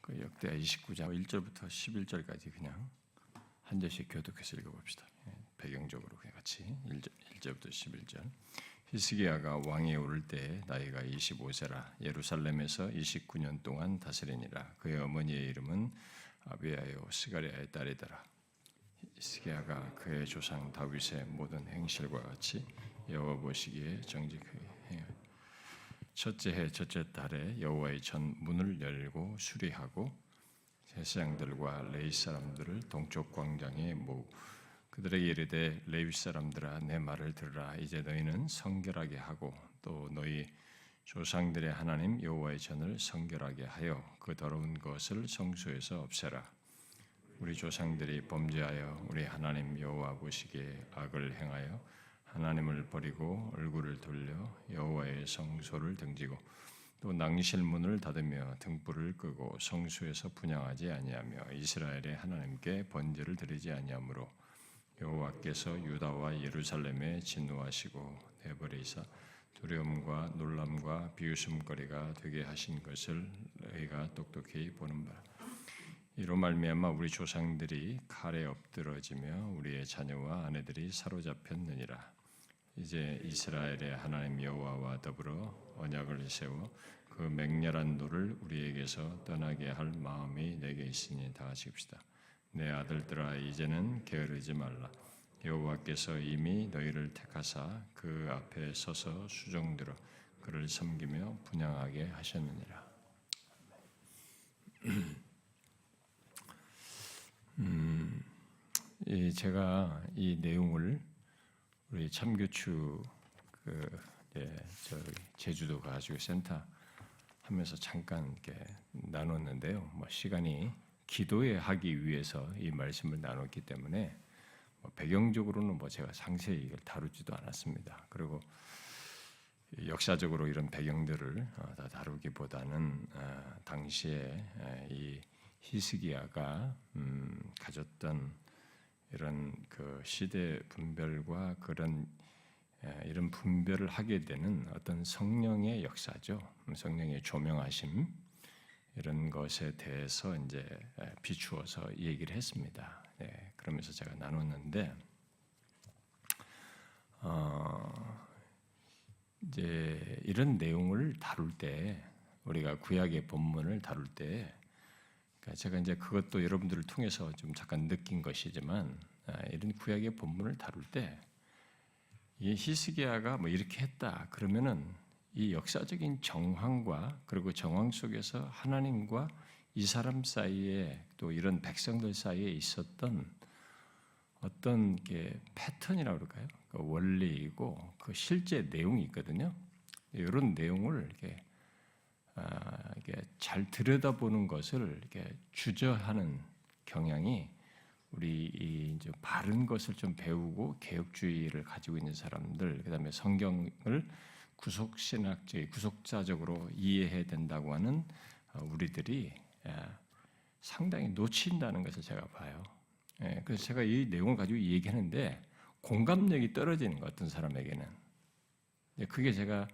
그 역대하 29장 1절부터 11절까지 그냥 한 절씩 교독해서 읽어봅시다. 배경적으로 같이 1절부터 11절. 히스기야가 왕위에 오를 때 나이가 25세라 예루살렘에서 29년 동안 다스리니라. 그의 어머니의 이름은 아비야요 스가랴의 딸이더라. 히스기야가 그의 조상 다윗의 모든 행실과 같이 여호와 보시기에 정직하게 행하여 첫째 해 첫째 달에 여호와의 전 문을 열고 수리하고 제사장들과 레위 사람들을 동쪽 광장에 모으고 그들에게 이르되 레위 사람들아 내 말을 들으라. 이제 너희는 성결하게 하고 또 너희 조상들의 하나님 여호와의 전을 성결하게 하여 그 더러운 것을 성소에서 없애라. 우리 조상들이 범죄하여 우리 하나님 여호와 보시기에 악을 행하여 하나님을 버리고 얼굴을 돌려 여호와의 성소를 등지고 또 낭실문을 닫으며 등불을 끄고 성소에서 분향하지 아니하며 이스라엘의 하나님께 번제를 드리지 아니하므로 여호와께서 유다와 예루살렘에 진노하시고 내버리사 두려움과 놀람과 비웃음거리가 되게 하신 것을 너희가 똑똑히 보는 바라. 이로 말미암아 우리 조상들이 칼에 엎드러지며 우리의 자녀와 아내들이 사로잡혔느니라. 이제 이스라엘의 하나님 여호와와 더불어 언약을 세워 그 맹렬한 노를 우리에게서 떠나게 할 마음이 내게 있으니 다 같이 합시다. 내 아들들아 이제는 게으르지 말라. 여호와께서 이미 너희를 택하사 그 앞에 서서 수종들어 그를 섬기며 분향하게 하셨느니라. 제가 이 내용을 우리 참교추 제주도 가지고 센터 하면서 잠깐 이렇게 나눴는데요. 시간이 기도에 하기 위해서 이 말씀을 나눴기 때문에 배경적으로는 제가 상세히 이걸 다루지도 않았습니다. 그리고 역사적으로 이런 배경들을 다 다루기보다는 당시에 이 히스기야가 가졌던 이런 그 시대 분별과 그런 이런 분별을 하게 되는 어떤 성령의 역사죠. 성령의 조명하심 이런 것에 대해서 이제 비추어서 얘기를 했습니다. 그러면서 제가 나눴는데 이제 이런 내용을 다룰 때 우리가 구약의 본문을 다룰 때 제가 이제 그것도 여러분들을 통해서 좀 잠깐 느낀 것이지만 이런 구약의 본문을 다룰 때 이 히스기야가 이렇게 했다 그러면은 이 역사적인 정황과 그리고 정황 속에서 하나님과 이 사람 사이에 또 이런 백성들 사이에 있었던 어떤 게 패턴이라고 그럴까요? 그 원리이고 그 실제 내용이 있거든요. 이런 내용을 이렇게 잘 들여다보는 것을 이렇게 주저하는 경향이 우리 이제 바른 것을 좀 배우고 개혁주의를 가지고 있는 사람들, 그다음에 성경을 구속자적으로 이해해야 된다고 하는 우리들이 상당히 놓친다는 것을 제가 봐요. 그래서 제가 이 내용을 가지고 얘기하는데 공감력이 떨어지는 것 어떤 사람에게는. 그게 제가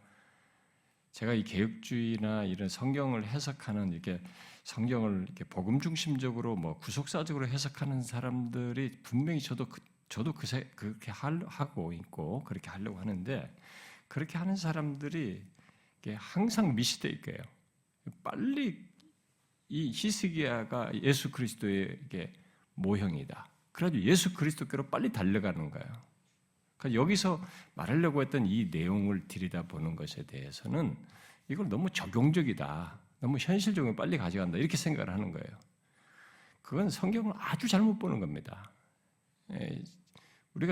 이 개혁주의나 이런 성경을 해석하는 이렇게 성경을 이렇게 복음 중심적으로 구속사적으로 해석하는 사람들이 분명히 저도 그렇게 하고 있고 그렇게 하려고 하는데 그렇게 하는 사람들이 항상 미시되어 있고요. 빨리 이 히스기야가 예수 그리스도의 모형이다. 그래가지고 예수 그리스도께로 빨리 달려가는 거예요. 그러니까 여기서 말하려고 했던 이 내용을 들여다보는 것에 대해서는 이걸 너무 적용적이다. 너무 현실적으로 빨리 가져간다. 이렇게 생각을 하는 거예요. 그건 성경을 아주 잘못 보는 겁니다.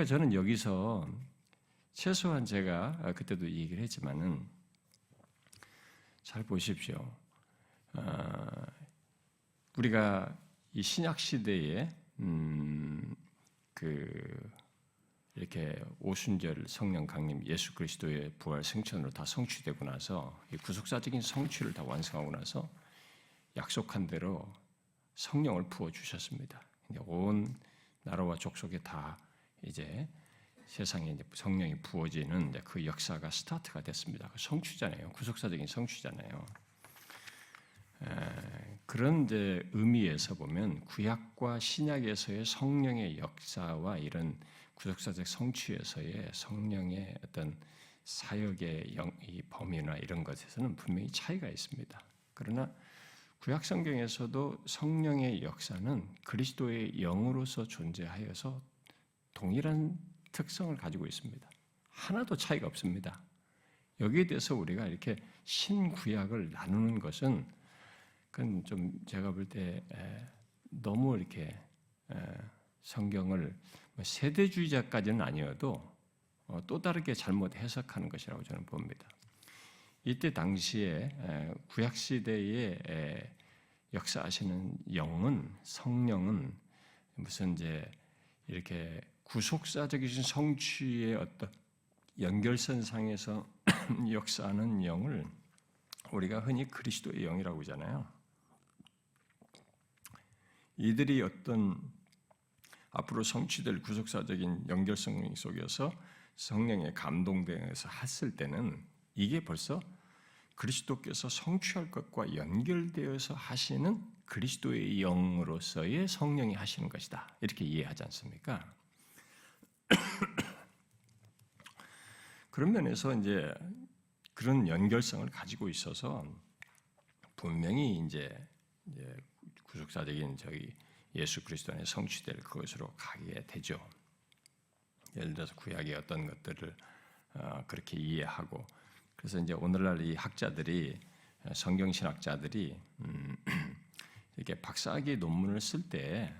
저는 여기서 최소한 제가 그때도 얘기를 했지만은 잘 보십시오. 우리가 이 신약 시대에 이렇게 오순절 성령 강림 예수 그리스도의 부활 승천으로 다 성취되고 나서 이 구속사적인 성취를 다 완성하고 나서 약속한 대로 성령을 부어 주셨습니다. 온 나라와 족속에 다 이제 세상에 이제 성령이 부어지는 그 역사가 스타트가 됐습니다. 성취잖아요. 구속사적인 성취잖아요. 그런 이제 의미에서 보면 구약과 신약에서의 성령의 역사와 이런 구속사적 성취에서의 성령의 어떤 사역의 이 범위나 이런 것에서는 분명히 차이가 있습니다. 그러나 구약 성경에서도 성령의 역사는 그리스도의 영으로서 존재하여서 동일한 특성을 가지고 있습니다. 하나도 차이가 없습니다. 여기에 대해서 우리가 이렇게 신구약을 나누는 것은 그건 좀 제가 볼 때 너무 이렇게 성경을 세대주의자까지는 아니어도 또 다르게 잘못 해석하는 것이라고 저는 봅니다. 이때 당시에 구약 시대에 역사하시는 영은 성령은 무슨 이제 이렇게 구속사적이신 성취의 어떤 연결선상에서 역사하는 영을 우리가 흔히 그리스도의 영이라고 하잖아요. 이들이 어떤 앞으로 성취될 구속사적인 연결성 속에서 성령의 감동되어서 했을 때는 이게 벌써 그리스도께서 성취할 것과 연결되어서 하시는 그리스도의 영으로서의 성령이 하시는 것이다. 이렇게 이해하지 않습니까? 그런 면에서 이제 그런 연결성을 가지고 있어서 분명히 이제 구속사적인 저희 예수 그리스도 안에 성취될 그것으로 가게 되죠. 예를 들어서 구약의 어떤 것들을 그렇게 이해하고 그래서 이제 오늘날 이 학자들이 성경신학자들이 이렇게 박사학위 논문을 쓸 때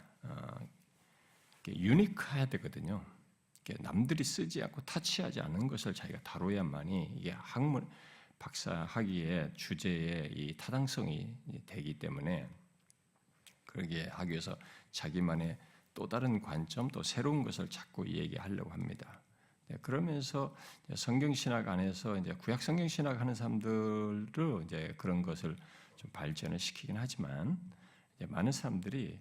유니크해야 되거든요. 남들이 쓰지 않고 타치하지 않은 것을 자기가 다뤄야만이 이게 학문 박사 학위의 주제의 이 타당성이 되기 때문에 그러게 하기 위해서 자기만의 또 다른 관점, 또 새로운 것을 자꾸 얘기하려고 합니다. 그러면서 성경신학 안에서 이제 구약 성경신학 하는 사람들도 이제 그런 것을 좀 발전을 시키긴 하지만 이제 많은 사람들이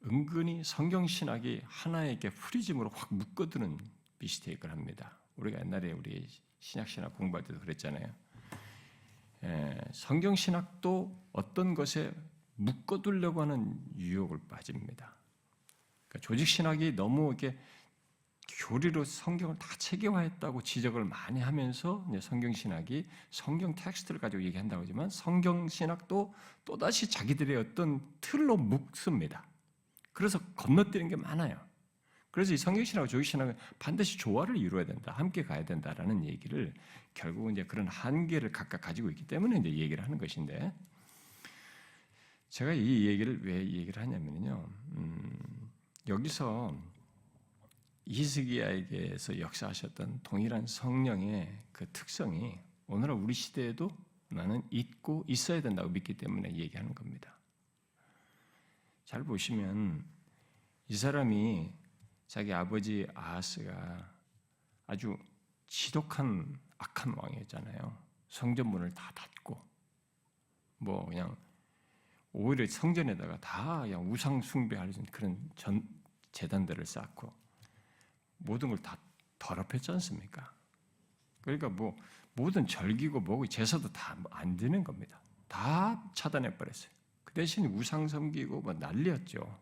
은근히 성경신학이 하나의 프리즘으로 확 묶어두는 미스테이크를 합니다. 우리가 옛날에 우리 신약신학 공부할 때도 그랬잖아요. 성경신학도 어떤 것에 묶어두려고 하는 유혹을 빠집니다. 그러니까 조직신학이 너무 이렇게 교리로 성경을 다 체계화했다고 지적을 많이 하면서 성경신학이 성경 텍스트를 가지고 얘기한다고 하지만 성경신학도 또다시 자기들의 어떤 틀로 묶습니다. 그래서 건너뛰는 게 많아요. 그래서 이 성경신학과 조직신학은 반드시 조화를 이루어야 된다, 함께 가야 된다라는 얘기를 결국은 이제 그런 한계를 각각 가지고 있기 때문에 이제 얘기를 하는 것인데, 제가 이 얘기를 왜 이 얘기를 하냐면요, 여기서 히스기야에게서 역사하셨던 동일한 성령의 그 특성이 오늘날 우리 시대에도 나는 있고 있어야 된다고 믿기 때문에 얘기하는 겁니다. 잘 보시면 이 사람이 자기 아버지 아하스가 아주 지독한 악한 왕이었잖아요. 성전문을 다 닫고 뭐 그냥 오히려 성전에다가 다 그냥 우상 숭배하는 그런 제단들을 쌓고 모든 걸 다 더럽혔지 않습니까? 그러니까 뭐 모든 절기고 뭐고 제사도 다 안 드는 겁니다. 다 차단해 버렸어요. 그 대신 우상 섬기고 뭐 난리였죠.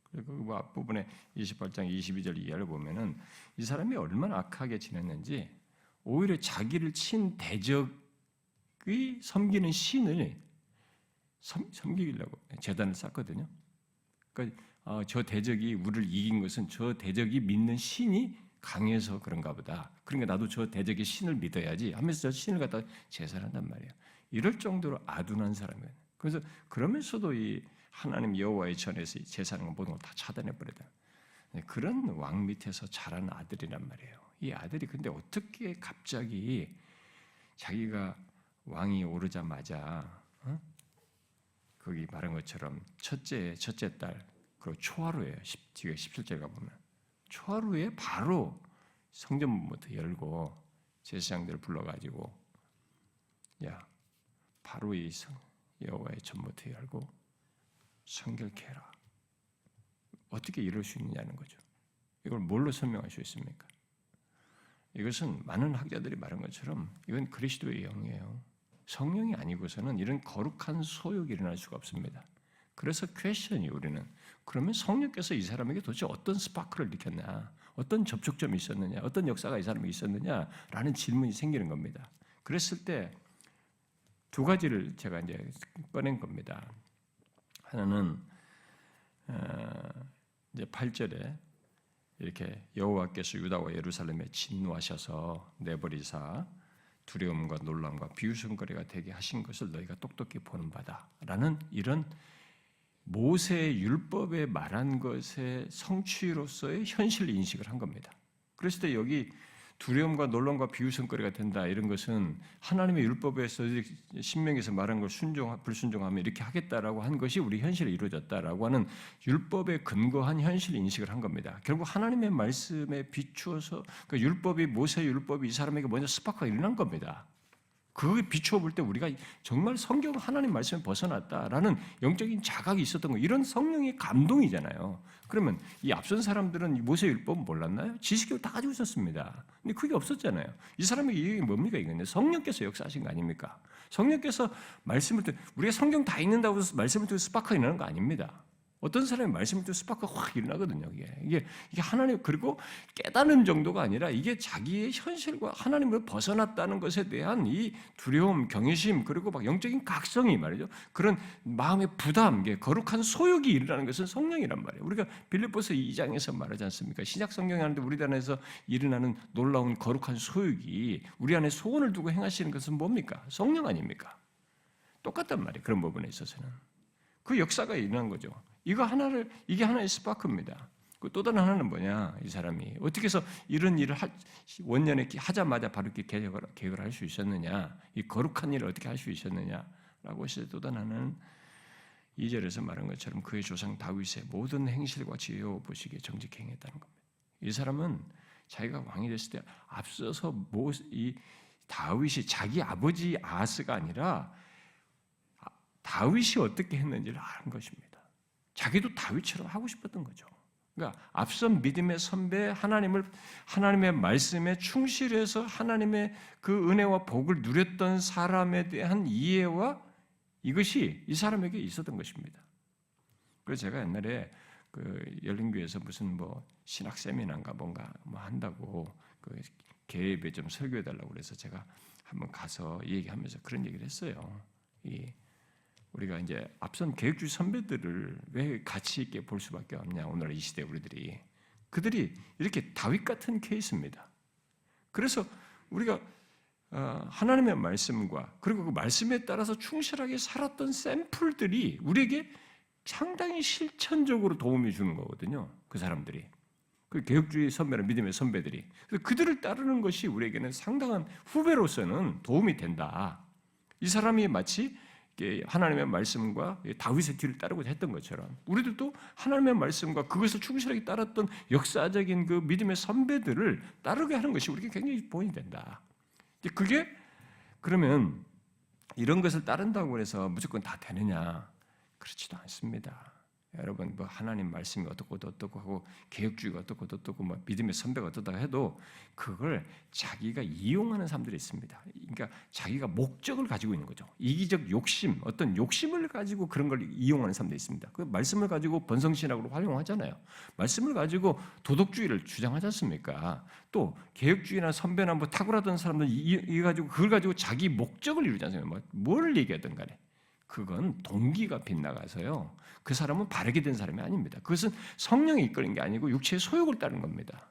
그리고 그 앞부분에 28장 22절 이하를 보면은 이 사람이 얼마나 악하게 지냈는지 오히려 자기를 친 대적이 섬기는 신을 섬기려고 제단을 쌓거든요. 그러니까 저 대적이 우리를 이긴 것은 저 대적이 믿는 신이 강해서 그런가 보다. 그러니까 나도 저 대적의 신을 믿어야지 하면서 저 신을 갖다 제사를 한단 말이에요. 이럴 정도로 아둔한 사람이에요. 그래서 그러면서도 이 하나님 여호와의 전에서 제사하는 모든 걸 다 차단해 버리다. 그런 왕 밑에서 자란 아들이란 말이에요. 이 아들이 근데 어떻게 갑자기 자기가 왕이 오르자마자 거기 말한 것처럼 첫째 딸 그리고 초하루에 뒤에 17절 가보면 초하루에 바로 성전문부터 열고 제사장들을 불러가지고 야 바로 이 여호와의 전부터 열고 성결케 해라. 어떻게 이럴 수 있느냐는 거죠. 이걸 뭘로 설명할 수 있습니까? 이것은 많은 학자들이 말한 것처럼 이건 그리스도의 영이에요. 성령이 아니고서는 이런 거룩한 소욕이 일어날 수가 없습니다. 그래서 퀘스천이 우리는 그러면 성령께서 이 사람에게 도대체 어떤 스파크를 일으켰냐, 어떤 접촉점이 있었느냐, 어떤 역사가 이 사람에게 있었느냐라는 질문이 생기는 겁니다. 그랬을 때 두 가지를 제가 이제 꺼낸 겁니다. 하나는 이제 8절에 이렇게 여호와께서 유다와 예루살렘에 진노하셔서 내버리사 두려움과 놀람과 비웃음거리가 되게 하신 것을 너희가 똑똑히 보는 바다라는 이런 모세의 율법에 말한 것의 성취로서의 현실 인식을 한 겁니다. 그랬을 때 여기 두려움과 놀람과 비웃음거리가 된다 이런 것은 하나님의 율법에서 신명에서 말한 걸 불순종하면 이렇게 하겠다라고 한 것이 우리 현실에 이루어졌다라고 하는 율법에 근거한 현실 인식을 한 겁니다. 결국 하나님의 말씀에 비추어서 그 율법이 모세의 율법이 이 사람에게 먼저 스파크가 일어난 겁니다. 그거에 비추어 볼 때 우리가 정말 성경 하나님 말씀에 벗어났다라는 영적인 자각이 있었던 거, 이런 성령의 감동이잖아요. 그러면 이 앞선 사람들은 모세 율법 몰랐나요? 지식을 다 가지고 있었습니다. 근데 그게 없었잖아요. 이 사람에게 이게 뭡니까? 이건데 성령께서 역사하신 거 아닙니까? 성령께서 말씀을 듣, 우리가 성경 다 읽는다고 해서 말씀을 듣고 스파크가 일어나는 거 아닙니다. 어떤 사람이 말씀을 듣고 스파크가 확 일어나거든요. 이게 하나님, 그리고 깨닫는 정도가 아니라 이게 자기의 현실과 하나님을 벗어났다는 것에 대한 이 두려움, 경외심, 그리고 막 영적인 각성이 말이죠. 그런 마음의 부담, 거룩한 소욕이 일어나는 것은 성령이란 말이에요. 우리가 빌립보서 2장에서 말하지 않습니까? 신약 성경에 하는데 우리 안에서 일어나는 놀라운 거룩한 소욕이 우리 안에 소원을 두고 행하시는 것은 뭡니까? 성령 아닙니까? 똑같단 말이에요. 그런 부분에 있어서는. 그 역사가 일어난 거죠. 이게 하나의 스파크입니다. 또 다른 하나는 뭐냐? 이 사람이 어떻게 해서 이런 일을 원년에 하자마자 바로 이렇게 계획을 할 수 있었느냐? 이 거룩한 일을 어떻게 할 수 있었느냐라고 해서 또 다른 하나는 2절에서 말한 것처럼 그의 조상 다윗의 모든 행실과 지혜와 보시기에 정직히 행했다는 겁니다. 이 사람은 자기가 왕이 됐을 때 앞서서 이 다윗이 자기 아버지 아하스가 아니라 다윗이 어떻게 했는지를 아는 것입니다. 자기도 다윗처럼 하고 싶었던 거죠. 그러니까 앞선 믿음의 선배, 하나님의 말씀에 충실해서 하나님의 그 은혜와 복을 누렸던 사람에 대한 이해와 이것이 이 사람에게 있었던 것입니다. 그래서 제가 옛날에 그 열린교회에서 무슨 신학 세미나인가 뭔가 한다고 그 개입에 좀 설교해 달라고 그래서 제가 한번 가서 얘기하면서 그런 얘기를 했어요. 우리가 이제 앞선 계획주의 선배들을 왜 가치 있게 볼 수밖에 없냐, 오늘 이 시대 우리들이. 그들이 이렇게 다윗 같은 케이스입니다. 그래서 우리가 하나님의 말씀과 그리고 그 말씀에 따라서 충실하게 살았던 샘플들이 우리에게 상당히 실천적으로 도움이 주는 거거든요. 그 사람들이. 그 개혁주의 선배나 믿음의 선배들이. 그들을 따르는 것이 우리에게는 상당한 후배로서는 도움이 된다. 이 사람이 마치 하나님의 말씀과 다윗의 뒤를 따르고자 했던 것처럼 우리들도 하나님의 말씀과 그것을 충실하게 따랐던 역사적인 그 믿음의 선배들을 따르게 하는 것이 우리에게 굉장히 본이 된다. 그게 그러면 이런 것을 따른다고 해서 무조건 다 되느냐? 그렇지도 않습니다. 여러분 하나님 말씀이 어떻고 하고 개혁주의가 어떻고 믿음의 선배가 어떻다 해도 그걸 자기가 이용하는 사람들이 있습니다. 그러니까 자기가 목적을 가지고 있는 거죠. 이기적 욕심, 어떤 욕심을 가지고 그런 걸 이용하는 사람들이 있습니다. 그 말씀을 가지고 번성신학으로 활용하잖아요. 말씀을 가지고 도덕주의를 주장하지 않습니까? 또 개혁주의나 선배나 탁월하던 사람들 그걸 가지고 자기 목적을 이루지 않습니까? 뭘 얘기하든 간에. 그건 동기가 빗나가서요. 그 사람은 바르게 된 사람이 아닙니다. 그것은 성령이 이끄는 게 아니고 육체의 소욕을 따른 겁니다.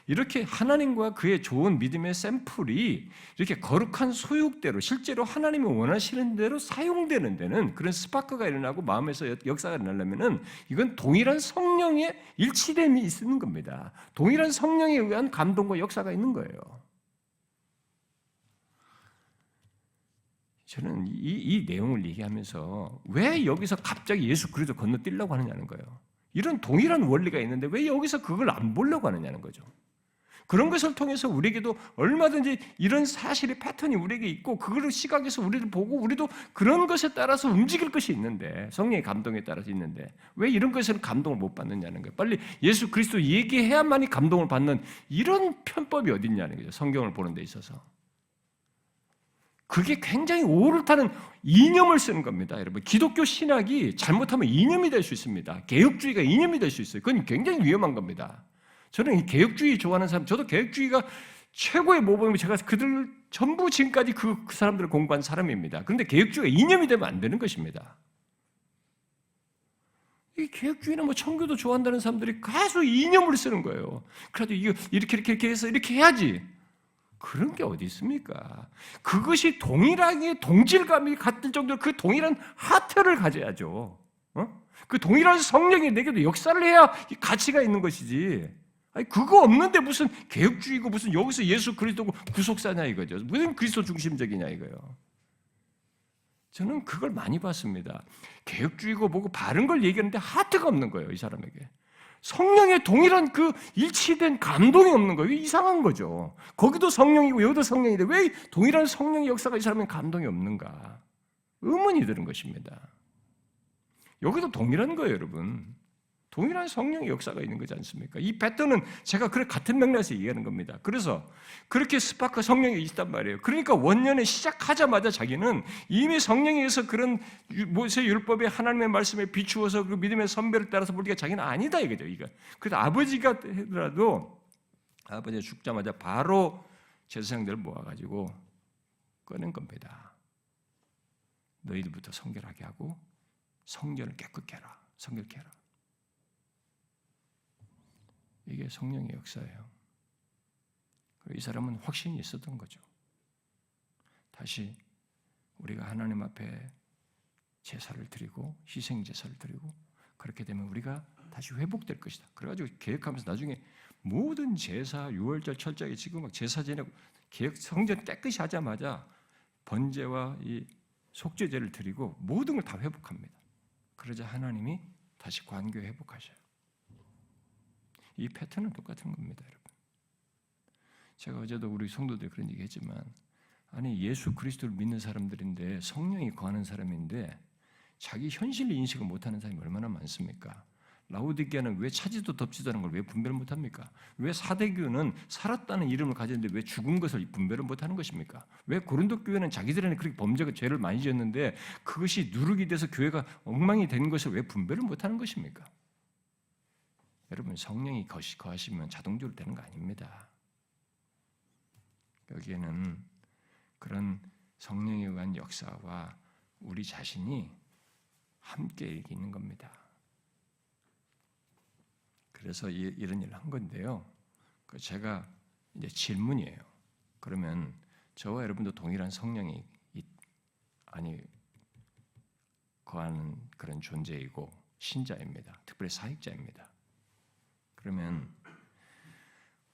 이렇게 하나님과 그의 좋은 믿음의 샘플이 이렇게 거룩한 소욕대로 실제로 하나님이 원하시는 대로 사용되는 데는 그런 스파크가 일어나고 마음에서 역사가 일어나려면은 이건 동일한 성령의 일치됨이 있는 겁니다. 동일한 성령에 의한 감동과 역사가 있는 거예요. 저는 이 내용을 얘기하면서 왜 여기서 갑자기 예수 그리스도 건너뛰려고 하느냐는 거예요. 이런 동일한 원리가 있는데 왜 여기서 그걸 안 보려고 하느냐는 거죠. 그런 것을 통해서 우리에게도 얼마든지 이런 사실의 패턴이 우리에게 있고 그걸 시각에서 우리를 보고 우리도 그런 것에 따라서 움직일 것이 있는데 성령의 감동에 따라서 있는데 왜 이런 것에는 감동을 못 받느냐는 거예요. 빨리 예수 그리스도 얘기해야만이 감동을 받는 이런 편법이 어디 있냐는 거죠. 성경을 보는 데 있어서. 그게 굉장히 오를 타는 이념을 쓰는 겁니다. 여러분, 기독교 신학이 잘못하면 이념이 될 수 있습니다. 개혁주의가 이념이 될 수 있어요. 그건 굉장히 위험한 겁니다. 저는 이 개혁주의 좋아하는 사람, 저도 개혁주의가 최고의 모범이 제가 그들 전부 지금까지 그 사람들을 공부한 사람입니다. 그런데 개혁주의가 이념이 되면 안 되는 것입니다. 이 개혁주의나 뭐 청교도 좋아한다는 사람들이 계속 이념을 쓰는 거예요. 그래도 이거 이렇게 해서 이렇게 해야지. 그런 게 어디 있습니까? 그것이 동일하게 동질감이 같을 정도로 그 동일한 하트를 가져야죠. 그 동일한 성령이 내게도 역사를 해야 가치가 있는 것이지. 아니, 그거 없는데 무슨 개혁주의고 무슨 여기서 예수 그리스도고 구속사냐 이거죠. 무슨 그리스도 중심적이냐 이거예요. 저는 그걸 많이 봤습니다. 개혁주의고 뭐고 바른 걸 얘기하는데 하트가 없는 거예요, 이 사람에게. 성령의 동일한 그 일치된 감동이 없는 거예요. 이상한 거죠. 거기도 성령이고 여기도 성령인데 왜 동일한 성령의 역사가 이 사람에게 감동이 없는가? 의문이 드는 것입니다. 여기도 동일한 거예요, 여러분. 동일한 성령의 역사가 있는 거지 않습니까? 이 패턴은 제가 같은 맥락에서 얘기하는 겁니다. 그래서 그렇게 스파크 성령이 있단 말이에요. 그러니까 원년에 시작하자마자 자기는 이미 성령에 의해서 그런 모세 율법의 하나님의 말씀에 비추어서 그 믿음의 선배를 따라서 보니까 자기는 아니다 이거죠. 이거. 그래서 아버지가 하더라도 아버지가 죽자마자 바로 제사장들을 모아가지고 꺼낸 겁니다. 너희들부터 성결하게 하고 성전을 깨끗게 해라. 성결케 해라. 이게 성령의 역사예요. 이 사람은 확신이 있었던 거죠. 다시 우리가 하나님 앞에 제사를 드리고 희생 제사를 드리고 그렇게 되면 우리가 다시 회복될 것이다. 그래가지고 계획하면서 나중에 모든 제사, 유월절, 철저하게 지금 막 제사 지내고 계획 성전 깨끗이 하자마자 번제와 이 속죄제를 드리고 모든 걸 다 회복합니다. 그러자 하나님이 다시 관계 회복하셔요. 이 패턴은 똑같은 겁니다, 여러분. 제가 어제도 우리 성도들 그런 얘기했지만, 아니 예수 그리스도를 믿는 사람들인데 성령이 거하는 사람인데 자기 현실 인식을 못하는 사람이 얼마나 많습니까? 라오디게아는 왜 차지도 덮지도 않은 걸 왜 분별을 못합니까? 왜 사대교는 살았다는 이름을 가졌는데 왜 죽은 것을 분별을 못하는 것입니까? 왜 고린도 교회는 자기들에는 그렇게 범죄가 죄를 많이 지었는데 그것이 누룩이 돼서 교회가 엉망이 된 것을 왜 분별을 못하는 것입니까? 여러분, 성령이 거하시면 자동적으로 되는 거 아닙니다. 여기에는 그런 성령에 의한 역사와 우리 자신이 함께 있는 겁니다. 그래서 이런 일을 한 건데요. 제가 이제 질문이에요. 그러면 저와 여러분도 동일한 성령이 거하는 그런 존재이고 신자입니다. 특별히 사역자입니다. 그러면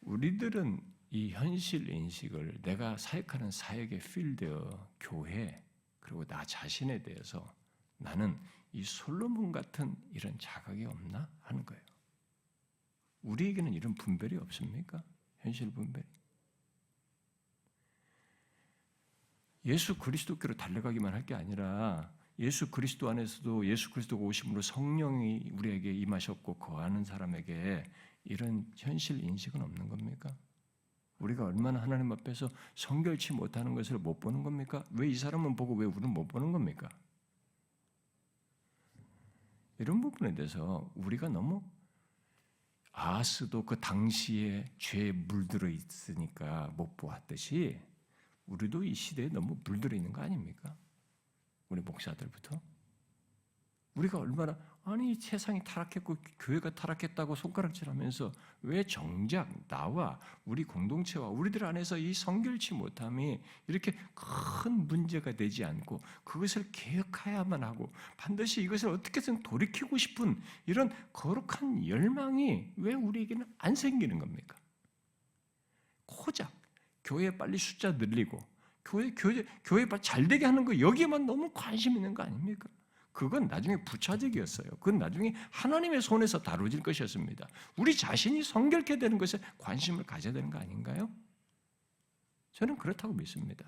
우리들은 이 현실 인식을 내가 사역하는 사역의 필드, 교회, 그리고 나 자신에 대해서 나는 이 솔로몬 같은 이런 자각이 없나 하는 거예요. 우리에게는 이런 분별이 없습니까? 현실 분별. 예수 그리스도께로 달려가기만 할 게 아니라 예수 그리스도 안에서도 예수 그리스도가 오심으로 성령이 우리에게 임하셨고 거하는 사람에게 이런 현실 인식은 없는 겁니까? 우리가 얼마나 하나님 앞에서 성결치 못하는 것을 못 보는 겁니까? 왜 이 사람은 보고 왜 우리는 못 보는 겁니까? 이런 부분에 대해서 우리가 너무 아하스도 그 당시에 죄에 물들어 있으니까 못 보았듯이 우리도 이 시대에 너무 물들어 있는 거 아닙니까? 우리 목사들부터. 우리가 얼마나 아니 세상이 타락했고 교회가 타락했다고 손가락질하면서 왜 정작 나와 우리 공동체와 우리들 안에서 이 성결치 못함이 이렇게 큰 문제가 되지 않고 그것을 개혁해야만 하고 반드시 이것을 어떻게든 돌이키고 싶은 이런 거룩한 열망이 왜 우리에게는 안 생기는 겁니까? 고작 교회 빨리 숫자 늘리고 교회 잘 되게 하는 거 여기에만 너무 관심 있는 거 아닙니까? 그건 나중에 부차적이었어요. 그건 나중에 하나님의 손에서 다루어질 것이었습니다. 우리 자신이 성결케 되는 것에 관심을 가져야 되는 거 아닌가요? 저는 그렇다고 믿습니다.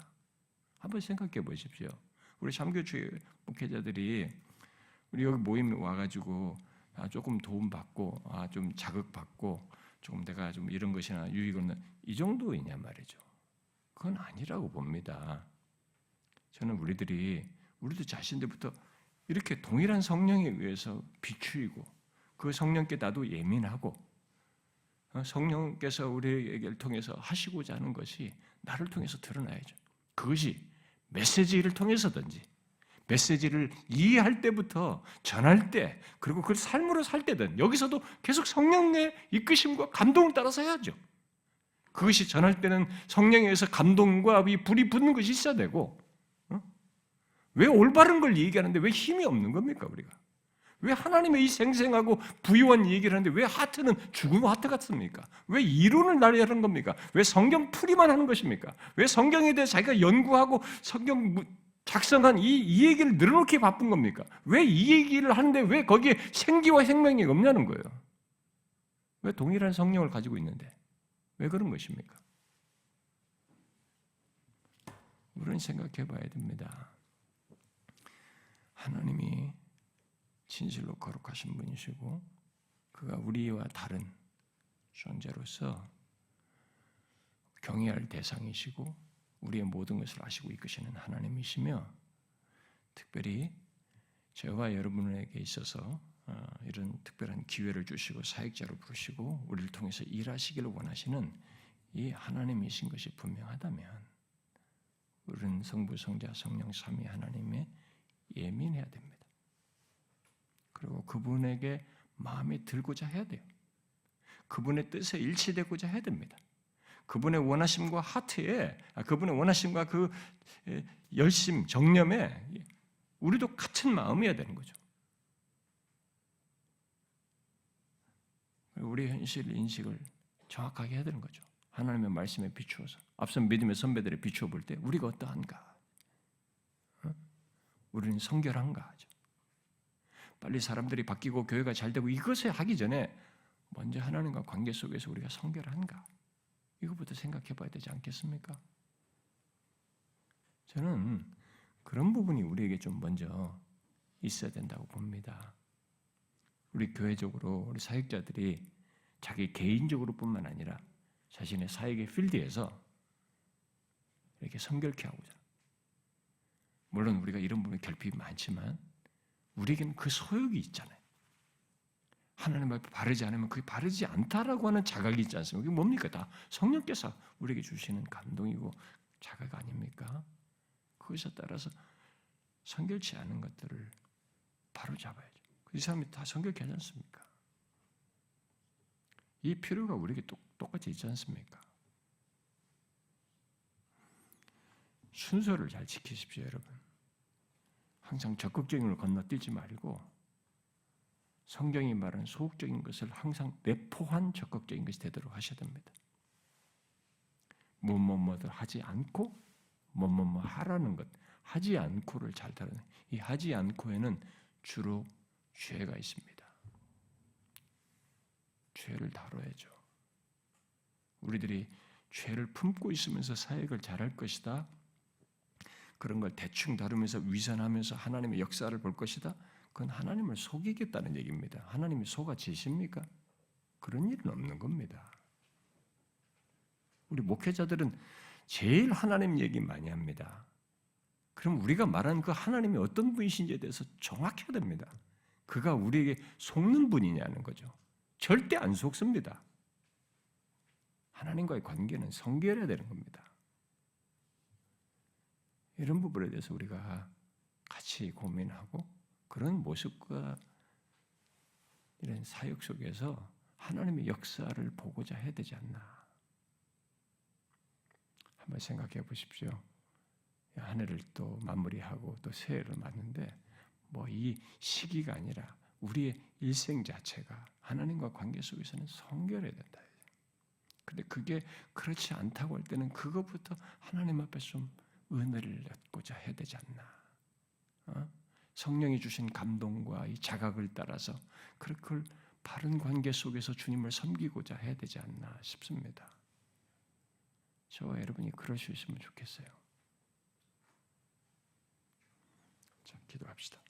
한번 생각해 보십시오. 우리 참교회 목회자들이 우리 여기 모임 와가지고 조금 도움받고 좀 자극받고 조금 내가 좀 이런 것이나 유익을 얻는 이 정도이냐 말이죠. 그건 아니라고 봅니다. 저는 우리도 자신들부터 이렇게 동일한 성령에 의해서 비추이고 그 성령께 나도 예민하고 성령께서 우리에게 통해서 하시고자 하는 것이 나를 통해서 드러나야죠. 그것이 메시지를 통해서든지 메시지를 이해할 때부터 전할 때 그리고 그걸 삶으로 살 때든 여기서도 계속 성령의 이끄심과 감동을 따라서 해야죠. 그것이 전할 때는 성령에 의해서 감동과 이 불이 붙는 것이 있어야 되고 왜 올바른 걸 얘기하는데 왜 힘이 없는 겁니까 우리가? 왜 하나님의 이 생생하고 부유한 얘기를 하는데 왜 하트는 죽은 하트 같습니까? 왜 이론을 나열하는 겁니까? 왜 성경 풀이만 하는 것입니까? 왜 성경에 대해 자기가 연구하고 성경 작성한 이 얘기를 늘어놓기 바쁜 겁니까? 왜 이 얘기를 하는데 왜 거기에 생기와 생명이 없냐는 거예요. 왜 동일한 성령을 가지고 있는데 왜 그런 것입니까? 우리는 생각해 봐야 됩니다. 하나님이 진실로 거룩하신 분이시고 그가 우리와 다른 존재로서 경외할 대상이시고 우리의 모든 것을 아시고 이끄시는 하나님이시며 특별히 저와 여러분에게 있어서 이런 특별한 기회를 주시고 사역자로 부르시고 우리를 통해서 일하시기를 원하시는 이 하나님이신 것이 분명하다면 우리는 성부, 성자, 성령 삼위 하나님에 예민해야 됩니다. 그리고 그분에게 마음에 들고자 해야 돼요. 그분의 뜻에 일치되고자 해야 됩니다. 그분의 원하심과 하트에, 그분의 원하심과 그 열심, 정념에 우리도 같은 마음이어야 되는 거죠. 우리의 현실 인식을 정확하게 해야 되는 거죠. 하나님의 말씀에 비추어서 앞서 믿음의 선배들에 비추어 볼 때 우리가 어떠한가? 우리는 성결한가 하죠. 빨리 사람들이 바뀌고 교회가 잘 되고 이것을 하기 전에 먼저 하나님과 관계 속에서 우리가 성결한가? 이것부터 생각해 봐야 되지 않겠습니까? 저는 그런 부분이 우리에게 좀 먼저 있어야 된다고 봅니다. 우리 교회적으로 우리 사역자들이 자기 개인적으로 뿐만 아니라 자신의 사역의 필드에서 이렇게 성결케 하고자. 물론 우리가 이런 부분에 결핍이 많지만 우리에게는 그 소욕이 있잖아요. 하나님 앞에 바르지 않으면 그게 바르지 않다라고 하는 자각이 있지 않습니까? 이게 뭡니까? 다 성령께서 우리에게 주시는 감동이고 자각 아닙니까? 그것에 따라서 성결치 않은 것들을 바로 잡아야죠. 이 사람이 다 성결케 하지 않습니까? 이 필요가 우리에게 똑같이 있지 않습니까? 순서를 잘 지키십시오, 여러분. 항상 적극적인 걸 건너뛰지 말고 성경이 말하는 소극적인 것을 항상 내포한 적극적인 것이 되도록 하셔야 됩니다. 뭐뭐뭐들 하지 않고 뭐뭐뭐 하라는 것, 하지 않고를 잘 다루는 이 하지 않고에는 주로 죄가 있습니다. 죄를 다뤄야죠. 우리들이 죄를 품고 있으면서 사역을 잘할 것이다. 그런 걸 대충 다루면서 위선하면서 하나님의 역사를 볼 것이다. 그건 하나님을 속이겠다는 얘기입니다. 하나님이 속아지십니까? 그런 일은 없는 겁니다. 우리 목회자들은 제일 하나님 얘기 많이 합니다. 그럼 우리가 말하는 그 하나님이 어떤 분이신지에 대해서 정확해야 됩니다. 그가 우리에게 속는 분이냐는 거죠. 절대 안 속습니다. 하나님과의 관계는 성결해야 되는 겁니다. 이런 부분에 대해서 우리가 같이 고민하고 그런 모습과 이런 사역 속에서 하나님의 역사를 보고자 해야 되지 않나. 한번 생각해 보십시오. 한 해를 또 마무리하고 또 새해를 맞는데 뭐 이 시기가 아니라 우리의 일생 자체가 하나님과 관계 속에서는 성결해야 된다. 근데 그게 그렇지 않다고 할 때는 그것부터 하나님 앞에 좀 은혜를 얻고자 해야 되지 않나. 성령이 주신 감동과 이 자각을 따라서 그걸 바른 관계 속에서 주님을 섬기고자 해야 되지 않나 싶습니다. 저와 여러분이 그럴 수 있으면 좋겠어요. 자, 기도합시다.